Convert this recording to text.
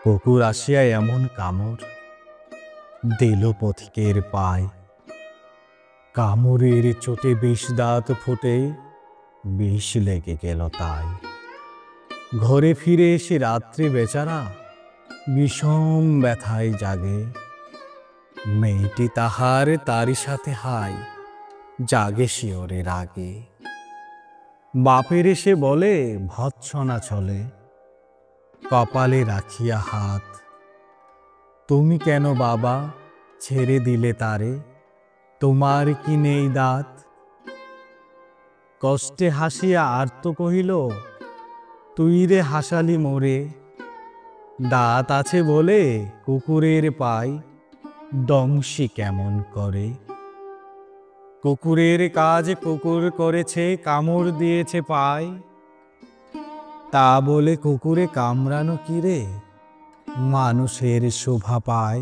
কুকুর আসিয়া এমন কামড় দিল পথিকের পায়, কামড়ের চোটে বিষ দাঁত ফুটে বিষ লেগে গেল তাই। ঘরে ফিরে এসে রাত্রে বেচারা বিষম ব্যথায় জাগে, মেয়েটি তাহার তারই সাথে হায় জাগে শিওরে রাগে। বাপের এসে বলে ভৎসনা চলে, কপালে রাখিয়া হাত, তুমি কেন বাবা ছেড়ে দিলে তারে, তোমার কি নেই দাঁত? কষ্টে হাসিয়া আর্ত কহিল, তুই রে হাসালি মোরে, দাঁত আছে বলে কুকুরের পায় দংশি কেমন করে। কুকুরের কাজ কুকুর করেছে, কামড় দিয়েছে পায়, তা বলে কুকুরে কামড়ানো কি রে মানুষের শোভা পায়।